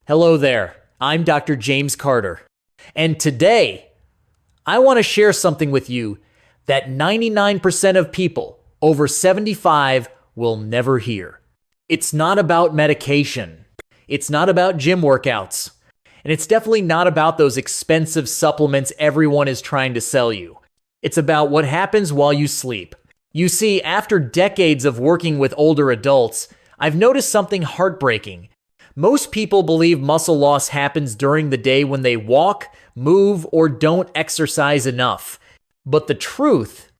Hello there, I'm Dr. James Carter, and today I want to share something with you that 99% of people over 75 will never hear. It's not about medication, it's not about gym workouts, and it's definitely not about those expensive supplements everyone is trying to sell you. It's about what happens while you sleep. You see, after decades of working with older adults, I've noticed something heartbreaking. Most people believe muscle loss happens during the day when they walk, move, or don't exercise enough. But the truth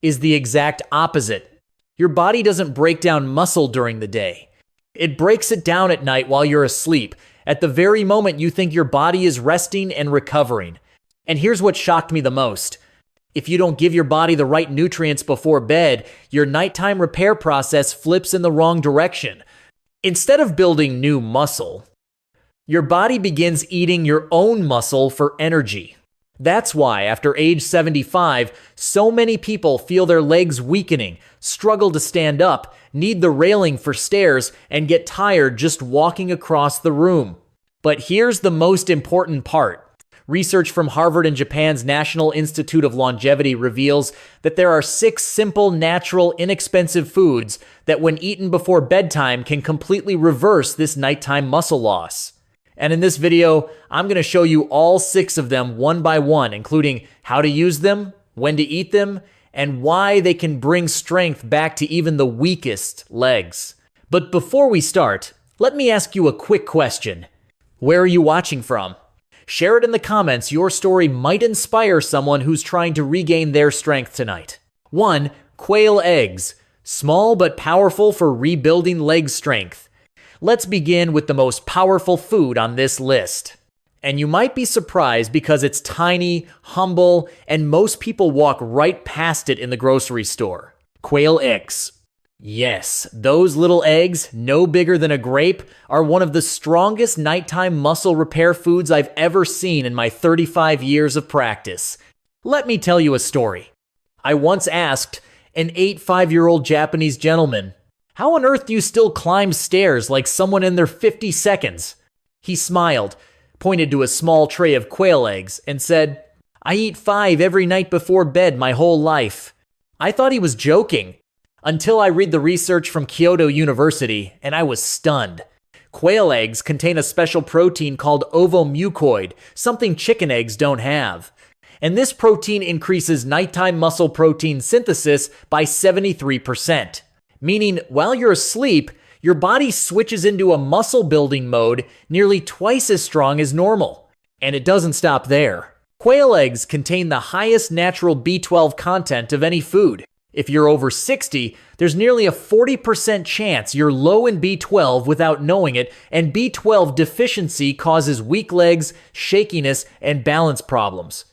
is the exact opposite. Your body doesn't break down muscle during the day. It breaks it down at night while you're asleep, at the very moment you think your body is resting and recovering. And here's what shocked me the most. If you don't give your body the right nutrients before bed, your nighttime repair process flips in the wrong direction. Instead of building new muscle, your body begins eating your own muscle for energy. That's why, after age 75, so many people feel their legs weakening, struggle to stand up, need the railing for stairs, and get tired just walking across the room. But here's the most important part. Research from Harvard and Japan's National Institute of Longevity reveals that there are 6 simple, natural, inexpensive foods that when eaten before bedtime can completely reverse this nighttime muscle loss. And in this video, I'm going to show you all 6 of them one by one, including how to use them, when to eat them, and why they can bring strength back to even the weakest legs. But before we start, let me ask you a quick question. Where are you watching from? Share it in the comments. Your story might inspire someone who's trying to regain their strength tonight. 1. Quail eggs. Small but powerful for rebuilding leg strength. Let's begin with the most powerful food on this list. And you might be surprised because it's tiny, humble, and most people walk right past it in the grocery store. Quail eggs. Yes, those little eggs, no bigger than a grape, are one of the strongest nighttime muscle repair foods I've ever seen in my 35 years of practice. Let me tell you a story. I once asked an 85-year-old Japanese gentleman, "How on earth do you still climb stairs like someone in their 50 seconds?" He smiled, pointed to a small tray of quail eggs, and said, "I eat 5 every night before bed my whole life." I thought he was joking, until I read the research from Kyoto University, and I was stunned. Quail eggs contain a special protein called ovomucoid, something chicken eggs don't have. And this protein increases nighttime muscle protein synthesis by 73%. Meaning, while you're asleep, your body switches into a muscle building mode nearly twice as strong as normal. And it doesn't stop there. Quail eggs contain the highest natural B12 content of any food. If you're over 60, there's nearly a 40% chance you're low in B12 without knowing it, and B12 deficiency causes weak legs, shakiness, and balance problems.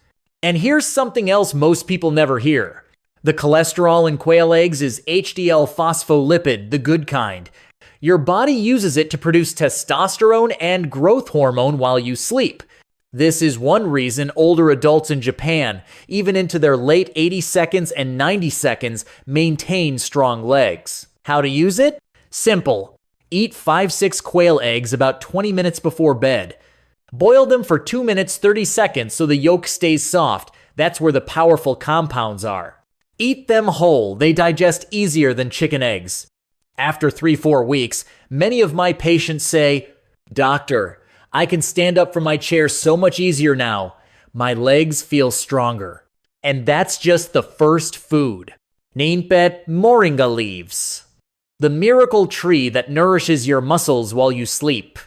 And here's something else most people never hear. The cholesterol in quail eggs is HDL phospholipid, the good kind. Your body uses it to produce testosterone and growth hormone while you sleep. This is one reason older adults in Japan, even into their late 80 seconds and 90 seconds, maintain strong legs. How to use it? Simple. Eat 5-6 quail eggs about 20 minutes before bed. Boil them for 2 minutes 30 seconds so the yolk stays soft. That's where the powerful compounds are. Eat them whole. They digest easier than chicken eggs. After 3-4 weeks, many of my patients say, "Doctor, I can stand up from my chair so much easier now. My legs feel stronger." And that's just the first food. Ninpet Moringa leaves. The miracle tree that nourishes your muscles while you sleep.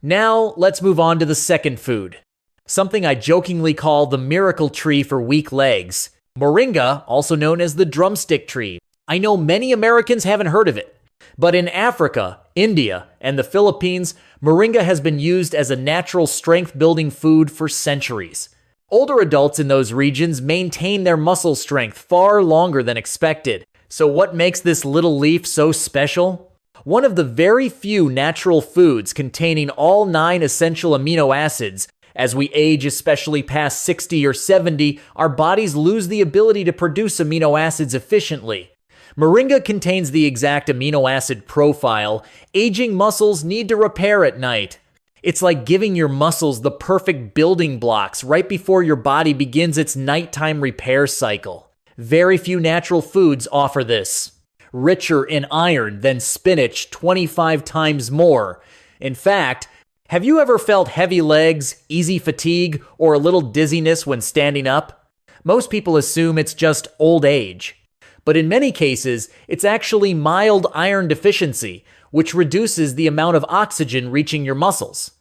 Now, let's move on to the second food. Something I jokingly call the miracle tree for weak legs. Moringa, also known as the drumstick tree. I know many Americans haven't heard of it. But in Africa, India, and the Philippines, moringa has been used as a natural strength-building food for centuries. Older adults in those regions maintain their muscle strength far longer than expected. So what makes this little leaf so special? One of the very few natural foods containing all 9 essential amino acids. As we age, especially past 60 or 70, our bodies lose the ability to produce amino acids efficiently. Moringa contains the exact amino acid profile aging muscles need to repair at night. It's like giving your muscles the perfect building blocks right before your body begins its nighttime repair cycle. Very few natural foods offer this. Richer in iron than spinach 25 times more. In fact, have you ever felt heavy legs, easy fatigue, or a little dizziness when standing up? Most people assume it's just old age. But in many cases, it's actually mild iron deficiency, which reduces the amount of oxygen reaching your muscles.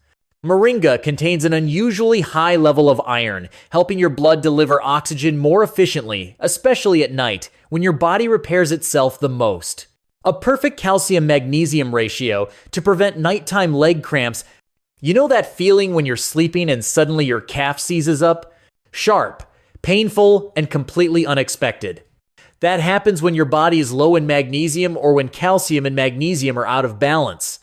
Moringa contains an unusually high level of iron, helping your blood deliver oxygen more efficiently, especially at night, when your body repairs itself the most. A perfect calcium-magnesium ratio to prevent nighttime leg cramps. You know that feeling when you're sleeping and suddenly your calf seizes up? Sharp, painful, and completely unexpected. That happens when your body is low in magnesium or when calcium and magnesium are out of balance.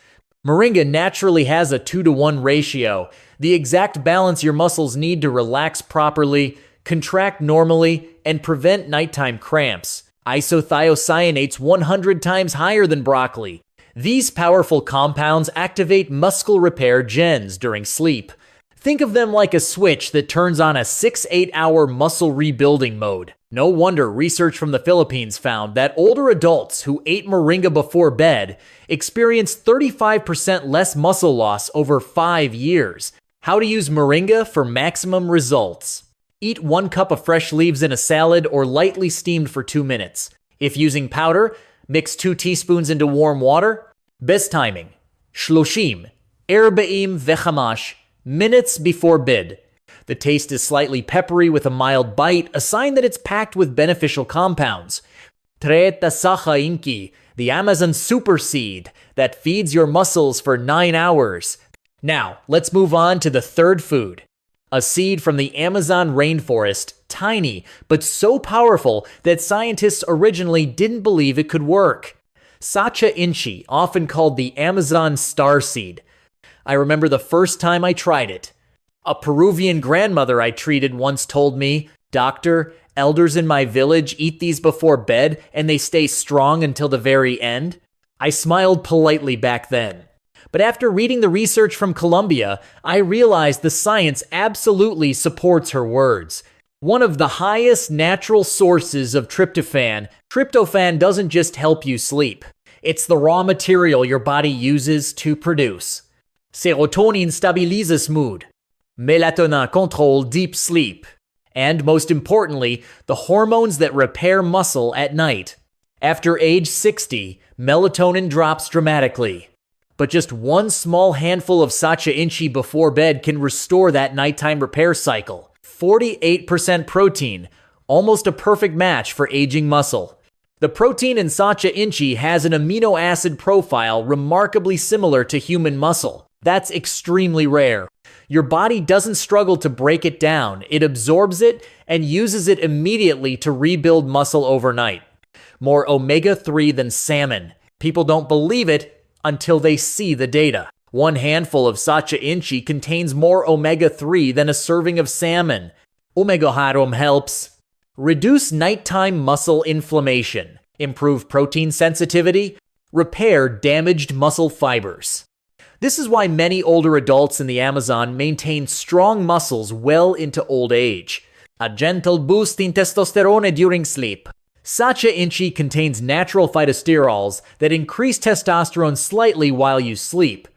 Moringa naturally has a 2-to-1 ratio, the exact balance your muscles need to relax properly, contract normally, and prevent nighttime cramps. Isothiocyanate's 100 times higher than broccoli. These powerful compounds activate muscle repair genes during sleep. Think of them like a switch that turns on a 6-8 hour muscle rebuilding mode. No wonder research from the Philippines found that older adults who ate moringa before bed experienced 35% less muscle loss over 5 years. How to use moringa for maximum results. Eat 1 cup of fresh leaves in a salad or lightly steamed for 2 minutes. If using powder, mix 2 teaspoons into warm water. Best timing: 30, 45 minutes before bed. The taste is slightly peppery with a mild bite, a sign that it's packed with beneficial compounds. Sacha inchi, the Amazon super seed that feeds your muscles for 9 hours. Now, let's move on to the third food. A seed from the Amazon rainforest, tiny, but so powerful that scientists originally didn't believe it could work. Sacha inchi, often called the Amazon starseed. I remember the first time I tried it. A Peruvian grandmother I treated once told me, "Doctor, elders in my village eat these before bed and they stay strong until the very end." I smiled politely back then. But after reading the research from Colombia, I realized the science absolutely supports her words. One of the highest natural sources of tryptophan doesn't just help you sleep. It's the raw material your body uses to produce. Serotonin stabilizes mood. Melatonin control deep sleep. And most importantly, the hormones that repair muscle at night. After age 60, melatonin drops dramatically. But just 1 small handful of Sacha inchi before bed can restore that nighttime repair cycle. 48% protein, almost a perfect match for aging muscle. The protein in Sacha inchi has an amino acid profile remarkably similar to human muscle. That's extremely rare. Your body doesn't struggle to break it down. It absorbs it and uses it immediately to rebuild muscle overnight. More omega-3 than salmon. People don't believe it until they see the data. 1 handful of Sacha inchi contains more omega-3 than a serving of salmon. Omega-harom helps reduce nighttime muscle inflammation, improve protein sensitivity, repair damaged muscle fibers. This is why many older adults in the Amazon maintain strong muscles well into old age. A gentle boost in testosterone during sleep. Sacha inchi contains natural phytosterols that increase testosterone slightly while you sleep.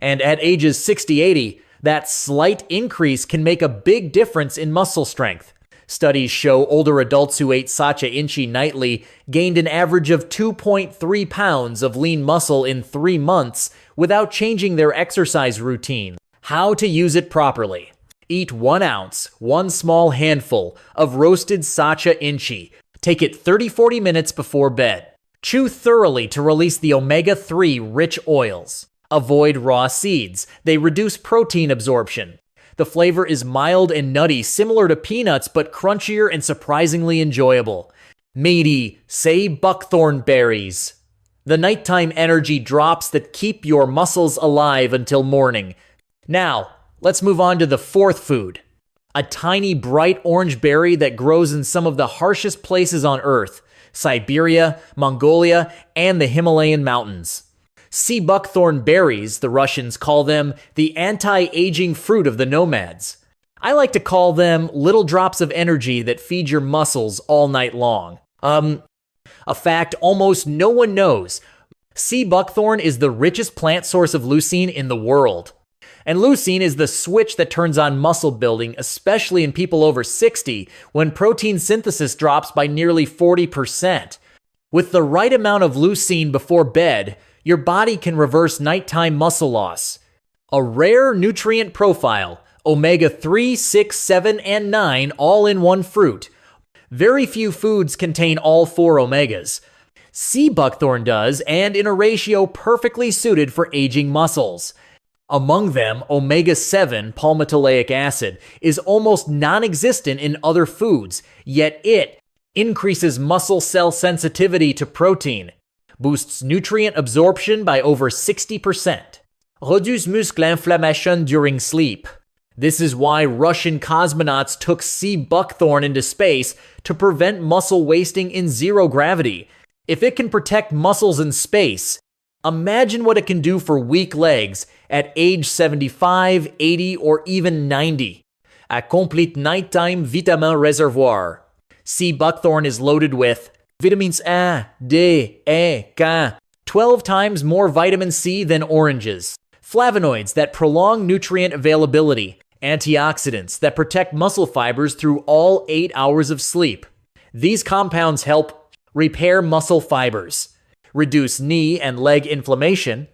And at ages 60-80, that slight increase can make a big difference in muscle strength. Studies show older adults who ate Sacha inchi nightly gained an average of 2.3 pounds of lean muscle in 3 months without changing their exercise routine. How to use it properly. Eat 1 ounce, 1 small handful of roasted Sacha inchi. Take it 30-40 minutes before bed. Chew thoroughly to release the omega-3 rich oils. Avoid raw seeds. They reduce protein absorption. The flavor is mild and nutty, similar to peanuts, but crunchier and surprisingly enjoyable. Meaty, say buckthorn berries. The nighttime energy drops that keep your muscles alive until morning. Now, let's move on to the fourth food. A tiny bright orange berry that grows in some of the harshest places on Earth, Siberia, Mongolia, and the Himalayan mountains. Sea buckthorn berries, the Russians call them the anti-aging fruit of the nomads. I like to call them little drops of energy that feed your muscles all night long. A fact almost no one knows. Sea buckthorn is the richest plant source of leucine in the world. And leucine is the switch that turns on muscle building, especially in people over 60, when protein synthesis drops by nearly 40%. With the right amount of leucine before bed, your body can reverse nighttime muscle loss. A rare nutrient profile, omega-3, 6, 7, and 9 all in one fruit. Very few foods contain all 4 omegas. Sea buckthorn does, and in a ratio perfectly suited for aging muscles. Among them, omega-7 palmitoleic acid is almost non-existent in other foods, yet it increases muscle cell sensitivity to protein, boosts nutrient absorption by over 60%, reduces muscle inflammation during sleep. This is why Russian cosmonauts took sea buckthorn into space to prevent muscle wasting in zero gravity. If it can protect muscles in space, imagine what it can do for weak legs at age 75, 80, or even 90. A complete nighttime vitamin reservoir. Sea buckthorn is loaded with vitamins A, D, E, K, 12 times more vitamin C than oranges, flavonoids that prolong nutrient availability, antioxidants that protect muscle fibers through all 8 hours of sleep. These compounds help repair muscle fibers, reduce knee and leg inflammation,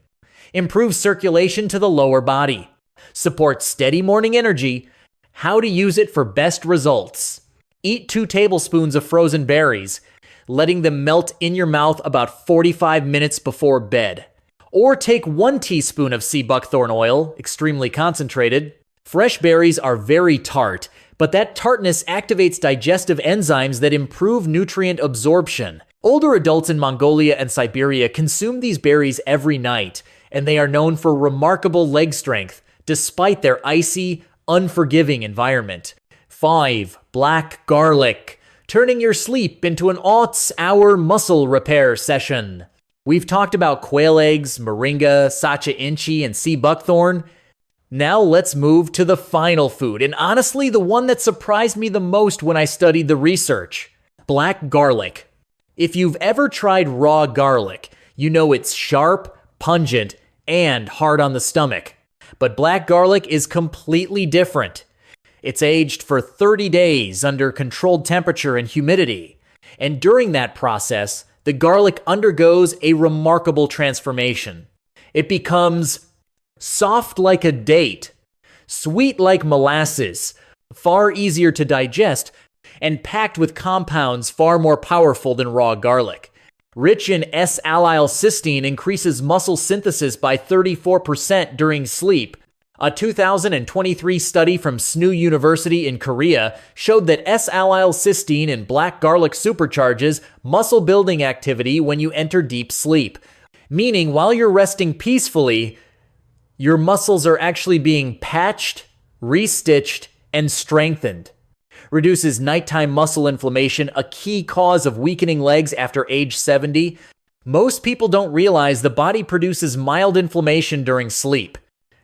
improve circulation to the lower body, support steady morning energy. How to use it for best results. Eat 2 tablespoons of frozen berries, letting them melt in your mouth about 45 minutes before bed. Or take 1 teaspoon of sea buckthorn oil, extremely concentrated. Fresh berries are very tart, but that tartness activates digestive enzymes that improve nutrient absorption. Older adults in Mongolia and Siberia consume these berries every night, and they are known for remarkable leg strength, despite their icy, unforgiving environment. 5. Black garlic, turning your sleep into an hour muscle repair session. We've talked about quail eggs, moringa, Sacha inchi, and sea buckthorn. Now let's move to the final food, and honestly the one that surprised me the most when I studied the research. Black garlic. If you've ever tried raw garlic, you know it's sharp, pungent, and hard on the stomach. But black garlic is completely different. It's aged for 30 days under controlled temperature and humidity. And during that process, the garlic undergoes a remarkable transformation. It becomes soft like a date, sweet like molasses, far easier to digest, and packed with compounds far more powerful than raw garlic. Rich in S-allyl cysteine increases muscle synthesis by 34% during sleep. A 2023 study from SNU University in Korea showed that S-allyl cysteine in black garlic supercharges muscle building activity when you enter deep sleep. Meaning, while you're resting peacefully, your muscles are actually being patched, restitched, and strengthened. Reduces nighttime muscle inflammation, a key cause of weakening legs after age 70. Most people don't realize the body produces mild inflammation during sleep.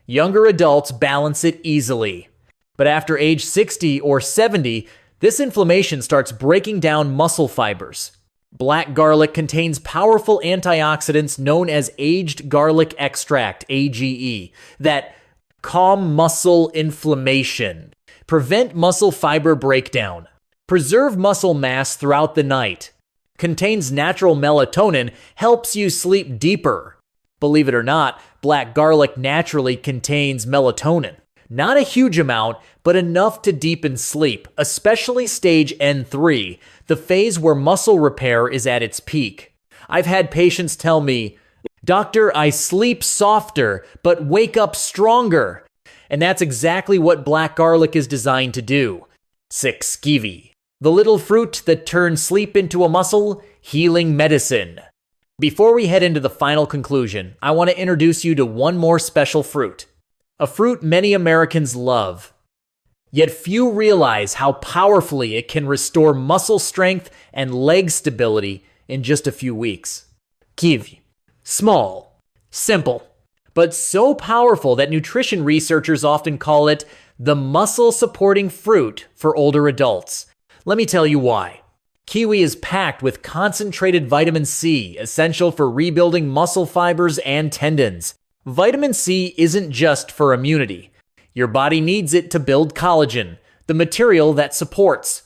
Younger adults balance it easily. But after age 60 or 70, this inflammation starts breaking down muscle fibers. Black garlic contains powerful antioxidants known as aged garlic extract, AGE, that calm muscle inflammation, prevent muscle fiber breakdown, preserve muscle mass throughout the night, contains natural melatonin, helps you sleep deeper. Believe it or not, black garlic naturally contains melatonin. Not a huge amount, but enough to deepen sleep, especially stage N3, the phase where muscle repair is at its peak. I've had patients tell me, "Doctor, I sleep softer, but wake up stronger." And that's exactly what black garlic is designed to do. 6. Kiwi, the little fruit that turns sleep into a muscle, healing medicine. Before we head into the final conclusion, I want to introduce you to one more special fruit. A fruit many Americans love. Yet few realize how powerfully it can restore muscle strength and leg stability in just a few weeks. Kiwi. Small, Simple, but so powerful that nutrition researchers often call it the muscle-supporting fruit for older adults. Let me tell you why. Kiwi is packed with concentrated vitamin C, essential for rebuilding muscle fibers and tendons. Vitamin C isn't just for immunity. Your body needs it to build collagen, the material that supports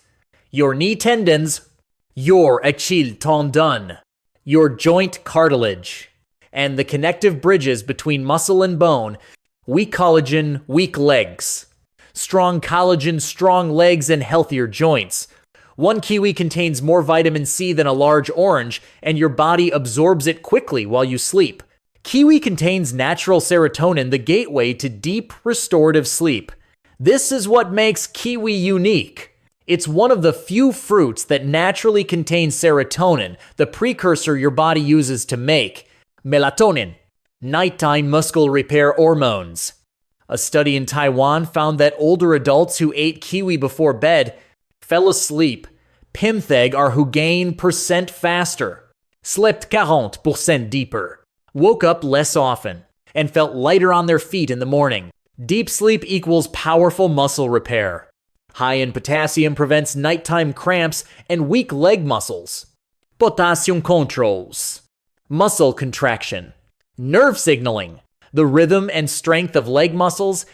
your knee tendons, your Achille tendon, your joint cartilage, and the connective bridges between muscle and bone. Weak collagen, weak legs. Strong collagen, strong legs, and healthier joints. One kiwi contains more vitamin C than a large orange, and your body absorbs it quickly while you sleep. Kiwi contains natural serotonin, the gateway to deep, restorative sleep. This is what makes kiwi unique. It's one of the few fruits that naturally contain serotonin, the precursor your body uses to make melatonin, nighttime muscle repair hormones. A study in Taiwan found that older adults who ate kiwi before bed fell asleep, pimtheg are who gain percent faster, slept 40% deeper, woke up less often, and felt lighter on their feet in the morning. Deep sleep equals powerful muscle repair. High in potassium prevents nighttime cramps and weak leg muscles. Potassium controls muscle contraction, nerve signaling, the rhythm and strength of leg muscles.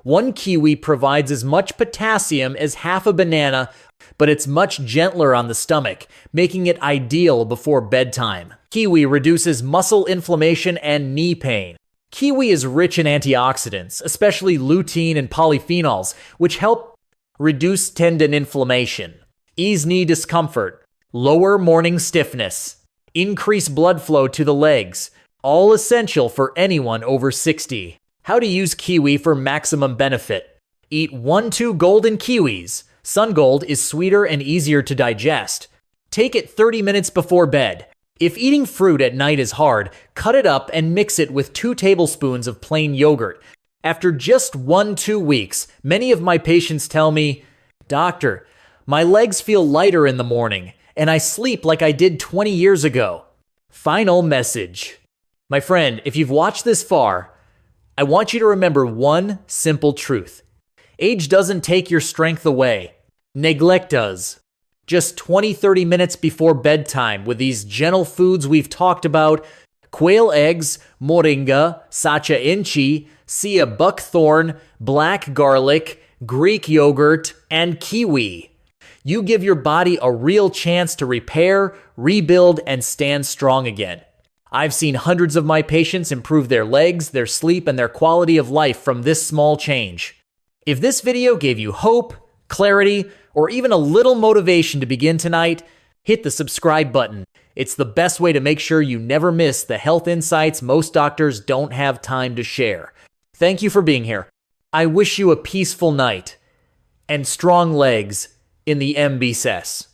One kiwi provides as much potassium as half a banana, but it's much gentler on the stomach, making it ideal before bedtime. Kiwi reduces muscle inflammation and knee pain. Kiwi is rich in antioxidants, especially lutein and polyphenols, which help reduce tendon inflammation, ease knee discomfort, lower morning stiffness, increase blood flow to the legs, all essential for anyone over 60. How to use kiwi for maximum benefit. Eat 1-2 golden kiwis. Sun Gold is sweeter and easier to digest. Take it 30 minutes before bed. If eating fruit at night is hard, cut it up and mix it with 2 tablespoons of plain yogurt. After just 1-2 weeks, many of my patients tell me, "Doctor, my legs feel lighter in the morning, and I sleep like I did 20 years ago." Final message. My friend, if you've watched this far, I want you to remember one simple truth. Age doesn't take your strength away. Neglect does. Just 20-30 minutes before bedtime with these gentle foods we've talked about, quail eggs, moringa, Sacha inchi, sea buckthorn, black garlic, Greek yogurt, and kiwi. You give your body a real chance to repair, rebuild, and stand strong again. I've seen hundreds of my patients improve their legs, their sleep, and their quality of life from this small change. If this video gave you hope, clarity, or even a little motivation to begin tonight, hit the subscribe button. It's the best way to make sure you never miss the health insights most doctors don't have time to share. Thank you for being here. I wish you a peaceful night and strong legs in the MBSS.